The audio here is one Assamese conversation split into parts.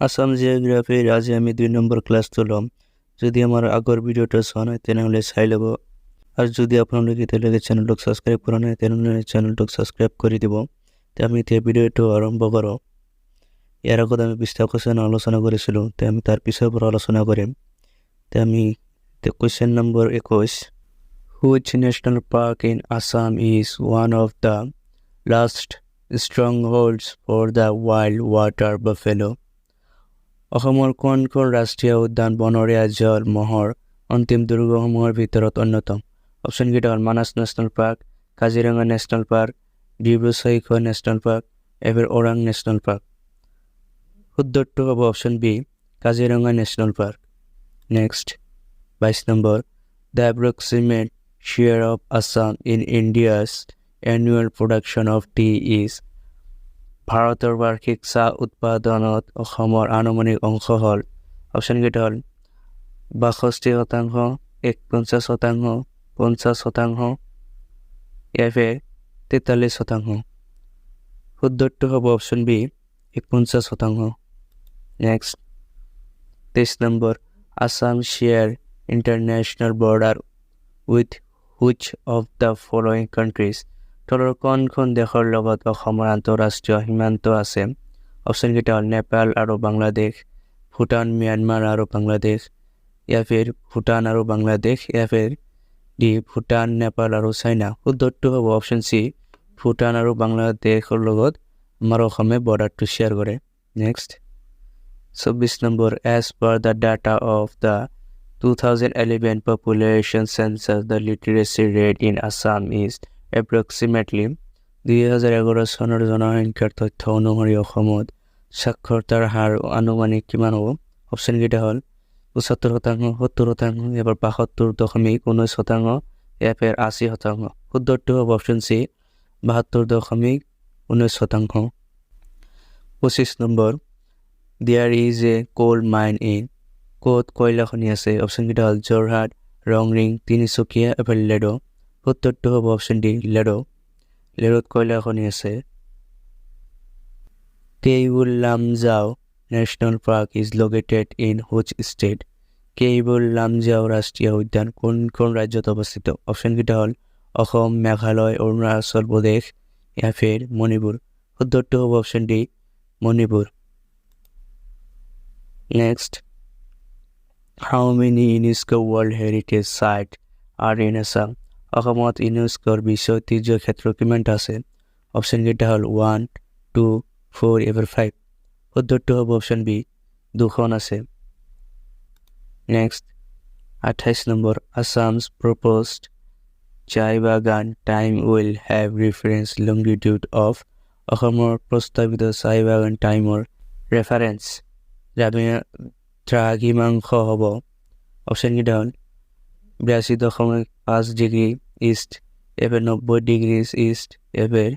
আসাম জিওগ্ৰাফিৰ আজি আমি 2 নম্বৰ ক্লাস তুললাম। যদি আমাৰ আগৰ ভিডিওটা চান হয় তেনেহ'লে চাই ল'ব। আৰু যদি আপোনালোকে এতিয়ালৈকে চেনেলটোক ছাবস্ক্ৰাইব কৰা নাই তেনেহ'লে চেনেলটোক ছাবস্ক্ৰাইব কৰি দিব। তে আমি এতিয়া ভিডিঅ'টো আৰম্ভ কৰোঁ। ইয়াৰ আগত আমি পৃষ্ঠা কুৱেশ্যন আলোচনা কৰিছিলোঁ, তে আমি তাৰ পিছৰ পৰা আলোচনা কৰিম। তে আমি question number 21, Which national park in Assam is one of the last strongholds for the wild water buffalo? অসমৰ কোন ৰাষ্ট্ৰীয় উদ্যান বনৰীয়া জল মহৰ অন্তিম দুৰ্গসমূহৰ ভিতৰত অন্যতম? অপশ্যনকেইটা হ'ল Manas national park, Kaziranga national park, Dibru Saikhowa national park, এবাৰ ওৰাং নেশ্যনেল পাৰ্ক। শুদ্ধটো হ'ব option B, Kaziranga national park. Next 22 number, the approximate share of Assam in India's annual production of tea is? ভাৰতৰ বাৰ্ষিক চাহ উৎপাদনত অসমৰ আনুমানিক অংশ হ'ল, অপশ্যনকেইটা হ'ল 62%, 49%, 50%, এফে 43%। শুদ্ধটো হ'ব option B, 49%। Next 23 number, Assam share international border with which of the following countries? তলৰ কোনখন দেশৰ লগত অসমৰ আন্তঃৰাষ্ট্ৰীয় সীমান্ত আছে? অপশ্যনকেইটা হ'ল নেপাল আৰু বাংলাদেশ, ভূটান, ম্যানমাৰ আৰু বাংলাদেশ, এফেৰ ভূটান আৰু বাংলাদেশ, এফেৰ ডি ভূটান, নেপাল আৰু চাইনা। শুদ্ধটো হ'ব অপশ্যন চি, ভূটান আৰু বাংলাদেশৰ লগত আমাৰ অসমে বৰ্ডাৰটো শ্বেয়াৰ কৰে। Next 24 number, as per the data of the 2011 population census, the literacy rate in Assam is approximately 2011 চনৰ জনসংখ্যাৰ তথ্য অনুসৰি অসমত সাক্ষৰতাৰ হাৰ আনুমানিক কিমান হ'ব? অপশ্যনকেইটা হ'ল 75%, 70%, এবাৰ 72.19%, এফেৰ 80%। শুদ্ধটো হ'ব option C, 72.19%। 25 number, there is a coal mine in? ক'ত কয়লা খনি আছে? অপশ্যনকেইটা হ'ল যোৰহাট, ৰংৰিং, তিনিচুকীয়া, এফাৰ লেডো। শুদ্ধটো হ'ব অপশ্যন ডি, লেডো। লেডোত কয়লা খনি আছে। Keibul Lamjao national park is located in which state? Keibul Lamjao ৰাষ্ট্ৰীয় উদ্যান কোন ৰাজ্যত অৱস্থিত? অপশ্যনকেইটা হ'ল অসম, মেঘালয়, অৰুণাচল প্ৰদেশ, এফেৰ মণিপুৰ। শুদ্ধটো হ'ব option D, Manipur. Next, how many UNESCO world heritage site are in Assam? অসমত ইউনেস্কোৰ বিশ্ব ঐতিহ্য ক্ষেত্ৰ কিমানটা আছে? অপশ্যনকেইটা হ'ল 1, 2, 4, এবাৰ 5। শুদ্ধটো হ'ব অপশ্যন বি, 2খন আছে। Next 28 number, Assam's proposed chai bagan time will have reference longitude of? অসমৰ প্ৰস্তাৱিত চাই বাগান টাইমৰ ৰেফাৰেঞ্চ দ্ৰাঘিমাংশ হ'ব? অপশ্যনকেইটা হ'ল 82.5 ডিগ্ৰী ইষ্ট, এফেৰ 90 ডিগ্ৰী ইষ্ট, এফেৰ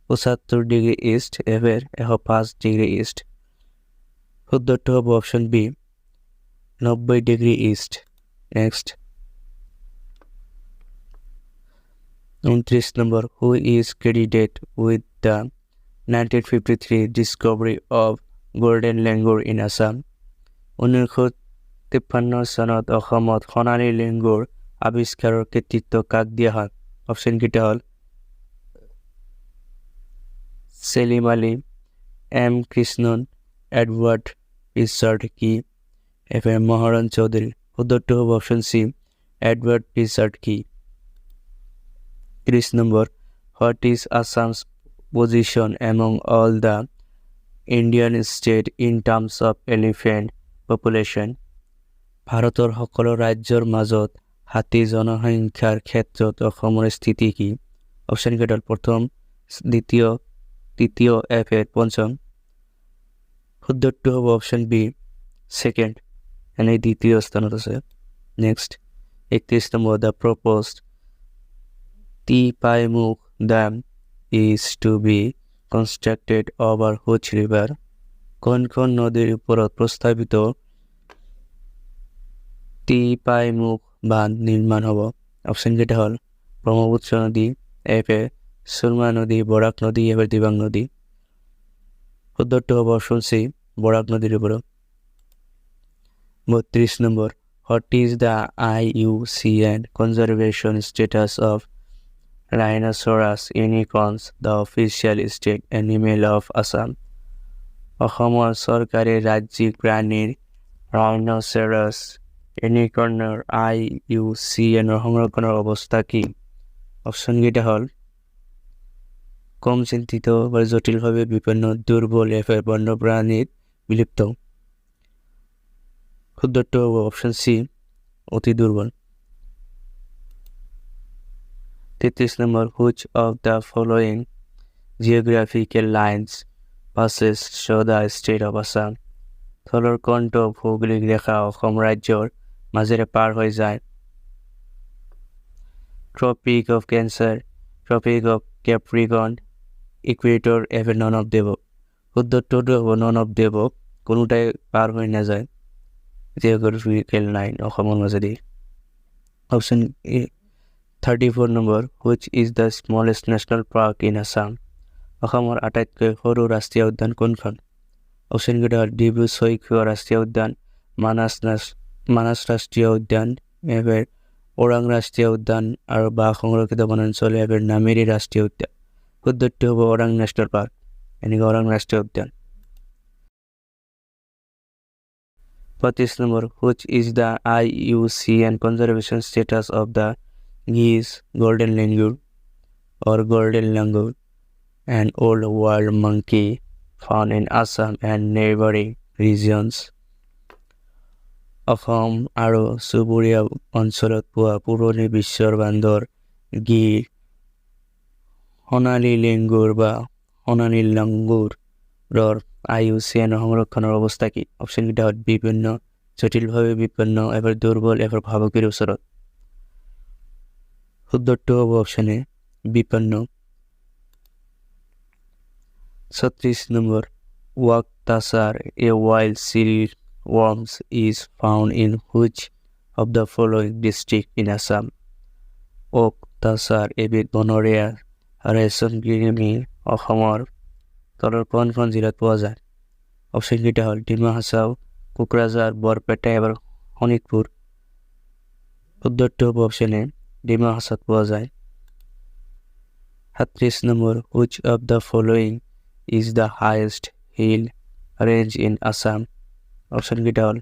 75 ডিগ্ৰী ইষ্ট, এফেৰ 105 ডিগ্ৰী ইষ্ট। শুদ্ধটো হ'ব option B, 90 degree east. Next 29 number, who is credited with the 1953 discovery of golden langur in Assam? 1953 চনত অসমত সোণালী লেংগুৰ আৱিষ্কাৰৰ কৃতিত্ব কাক দিয়া হয়? অপশ্যনকেইটা হ'ল Salim Ali, M Krishnan, Edward Richard কি, এফে মহাৰণ চৌধুৰী। শুদ্ধটো হ'ব অপশ্যন চি, এডৱাৰ্ড ৰিচাৰ্ড কি। 30 number, what is Assam's position among all the Indian state in terms of elephant population? ভাৰতৰ সকলো ৰাজ্যৰ মাজত হাতী জনসংখ্যাৰ ক্ষেত্ৰত অসমৰ স্থিতি কি? অপশ্যনকেইটা হ'ল প্ৰথম, দ্বিতীয়, তৃতীয়, এফে পঞ্চম। শুদ্ধটো হ'ব অপশ্যন বি, ছেকেণ্ড, এনে দ্বিতীয় স্থানত আছে। Next 31 number, the proposed Tipaimukh dam is to be constructed over which river? কোনখন নদীৰ ওপৰত প্ৰস্তাৱিত টিপাইমুখ বান্ধ নিৰ্মাণ হ'ব? অপশ্যনকেইটা হ'ল ব্ৰহ্মপুত্ৰ নদী, এফে সুৰমা নদী, বৰাক নদী, এফে দিবাং নদী। শুদ্ধটো হ'ব অপশ্যন চি, বরাক নদীর উপর। 32 নম্বর, what is the IUCN conservation status of rhinoceros unicorns, the official state animal of Assam? অসমৰ চৰকাৰী ৰাজ্যিক প্ৰাণীৰ rhinoceros unicornৰ IUCN সংৰক্ষণৰ অৱস্থা কি? অপশ্যনকেইটা হ'ল কম চিন্তিত বা জটিলভাৱে বিপন্ন, দুৰ্বল, এফাৰ বন্যপ্ৰাণীত বিলুপ্ত। শুদ্ধটো হ'ব অপশ্যন সি, অতি দুৰ্বল। 33 number, which of the following geographical lines passes through the state of Assam? তলৰ কোনটো ভৌগোলিক ৰেখা অসম ৰাজ্যৰ মাজেৰে পাৰ হৈ যায়? Tropic of cancer, tropic of capricorn, equator, এভে নন অফ দ্য এবভ। শুদ্ধটো হ'ব নন অফ দ্য এবভ, কোনোটাই পাৰ হৈ নাযায় জিঅ'গ্ৰাফিকেল লাইন অসমৰ মাজেদি। Option A. 34 number, which is the smallest national park in Assam? অসমৰ আটাইতকৈ সৰু ৰাষ্ট্ৰীয় উদ্যান কোনখন? অপশ্যনকেইটা হ'ল ডিব্ৰু চৈখোৱা ৰাষ্ট্ৰীয় উদ্যান, মানাস ৰাষ্ট্ৰীয় উদ্যান, এবাৰ ওৰাং ৰাষ্ট্ৰীয় উদ্যান আৰু বাঘ সংৰক্ষিত বনাঞ্চল, এবাৰ নামেৰি ৰাষ্ট্ৰীয় উদ্যান। শুদ্ধটো হ'ব ওৰাং নেশ্যনেল পাৰ্ক, এনেকৈ ওৰাং ৰাষ্ট্ৰীয় উদ্যান। 35 number, which is the IUCN conservation status of the geese, golden langur or golden langur, and old world monkey found in Assam and neighboring regions? Assam আৰু চুবুৰীয়া অঞ্চলত পোৱা পুৰণি বিশ্বৰ বান্দৰ, গিৰ, সোণালী লেংগুৰ বা সোণালী লাংগুৰৰ IUCN সংৰক্ষণৰ অৱস্থা কি? অপশ্যনকেইটা হ'ল বিপন্ন, জটিলভাৱে বিপন্ন, এবাৰ দুৰ্বল, এবাৰ ভাবুকিৰ ওচৰত। শুদ্ধটো হ'ব অপশ্যন এ, বিপন্ন। 36 নম্বৰ, ৱাক tussar, a wild silkworm is found in which of the following district in Assam? ওক তাছাৰ এবিধ বনৰীয়া ৰেচম কৃমি অসমৰ তলৰ কোনখন জিলাত পোৱা যায়? অপশ্যনকেইটা হ'ল ডিমা হাছাও, কোকৰাঝাৰ, বৰপেটা, এবাৰ শোণিতপুৰ। শুদ্ধটো হ'ব অপশ্যন এ, ডিমা হাছাওত পোৱা যায়। 37 number, which of the following is the highest hill range in Assam? অপশ্যনকেইটা হ'ল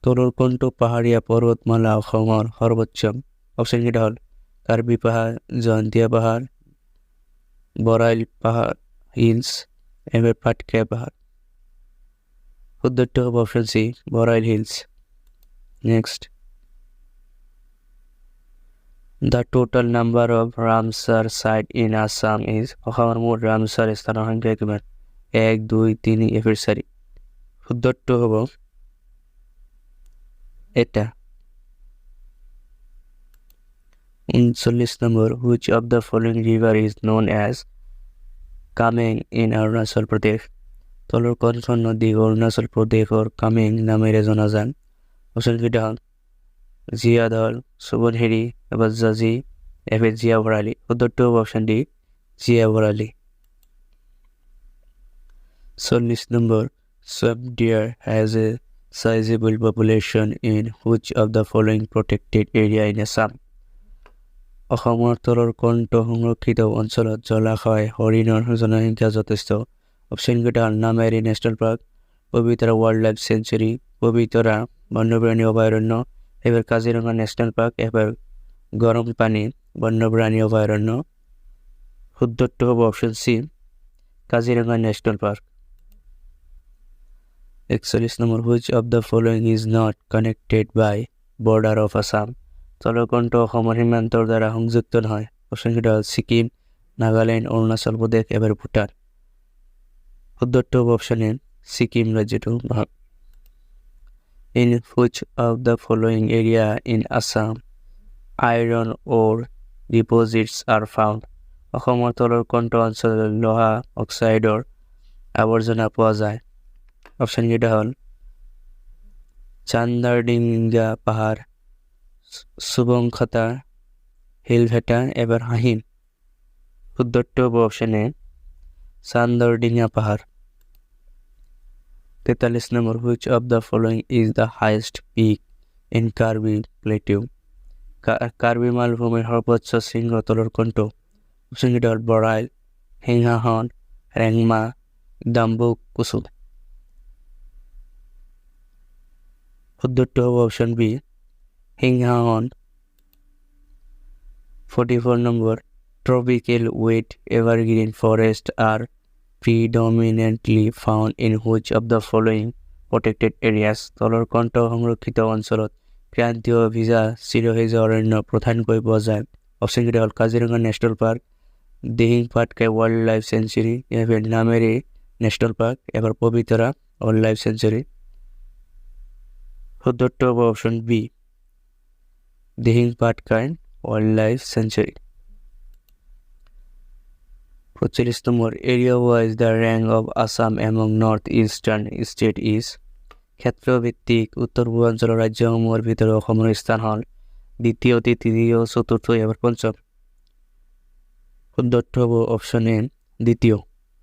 তলৰ কোনটো পাহাৰীয়া পৰ্বতমালা অসমৰ সৰ্বোচ্চ? অপশ্যনকেইটা হ'ল কাৰ্বি পাহাৰ, জয়ন্তীয়া পাহাৰ, বৰাইল পাহাৰ হিলছ, এবাৰ পাটকাই পাহাৰ। শুদ্ধটো হ'ব option C, Barail hills. Next, the total number of Ramsar site in Assam is? অসমৰ মুঠ ৰামছাৰ স্থানৰ সংখ্যা কিমান? 1, 2, 3, এবাৰ 4। শুদ্ধটো হ'ব এটা। 39 number, which of the following river is known as Kameng in Arunachal Pradesh? তলৰ কোনখন নদী অৰুণাচল প্ৰদেশৰ কামেং নামেৰে জনাজাত? অপশ্যনকেইটা হ'ল জিয়াধল, সোৱণশিৰি, এবাৰ জাজি, এবাৰ জিয়া ভৰালী। শুদ্ধটো হ'ব option D, Zia Bharali. 40 number, swift deer has a sizable population in which of the following protected area in Assam? অসমৰ তলৰ কোনটো সংৰক্ষিত অঞ্চলত জলাশয় হৰিণৰ জনসংখ্যা যথেষ্ট? অপশ্যনকেইটা হ'ল Nameri national park, Pobitora wildlife century, Pobitora বন্যপ্ৰাণী অভয়াৰণ্য, এবাৰ কাজিৰঙা নেশ্যনেল পাৰ্ক, এবাৰ গৰম পানী বন্যপ্ৰাণী অভয়াৰণ্য। শুদ্ধটো হ'ব option C, Kaziranga national park. 41 number, which of the following is not connected by border of Assam? তলৰ কোনটো অসমৰ সীমান্তৰ দ্বাৰা সংযুক্ত নহয়? অপশ্যনকেইটা হ'ল ছিকিম, নাগালেণ্ড, অৰুণাচল প্ৰদেশ, এবাৰ ভূটান। শুদ্ধটো হ'ব অপশ্যন এ, ছিকিম ৰাজ্যটো নহয়। In which of the following area in Assam iron ore deposits are found? অসমৰ তলৰ কোনটো অঞ্চলত লোহা অক্সাইডৰ আৱৰ্জনা পোৱা যায়? অপশ্যনকেইটা হ'ল চান্দাৰডিঙ্গা পাহাৰ, সুবংখাতা, হিলভেটা, এবাৰ হাহিম। শুদ্ধটো হ'ব অপশ্যন এ, চান্দাৰডিঙ্গা পাহাৰ। 43 নম্বর, which of the following is the highest peak in Karbi Plateau? Karbi মালভূমির সর্বোচ্চ শৃঙ্গ তলরকণ্ঠ। অপশনটি হল বড়াইল, হিংহাহন, রেংমা, দাম্বুক, কুসু। উত্তরটি হবে option B, হিংহাহন। 44 number, tropical wet evergreen forests are predominantly found in which of the following protected areas? তলরকণ্ঠ সংরক্ষিত অঞ্চলত ক্রান্তীয় ভিজা চিৰসেউজীয়া অৰণ্য প্ৰধানকৈ পোৱা যায়। অপশ্যনকেইটা হ'ল Kaziranga national park, Dihing Patkai wildlife sanctuary, এবাৰ নামেৰি নেশ্যনেল পাৰ্ক, এবাৰ পবিতৰা ৱাইল্ড লাইফ চেঞ্চুৰী। উত্তৰটি হবে option B, Dihing Patkai wildlife sanctuary. 45 number, area wise the rank of Assam among north-eastern state is? ক্ষেত্রভিত্তিক উত্তর পূর্বাঞ্চল রাজ্যসমূহের ভিতরে অসমৰ স্থান হল দ্বিতীয়, তৃতীয়, চতুৰ্থ, এবাৰ পঞ্চম। উত্তৰটি হবে অপশন এ, দ্বিতীয়।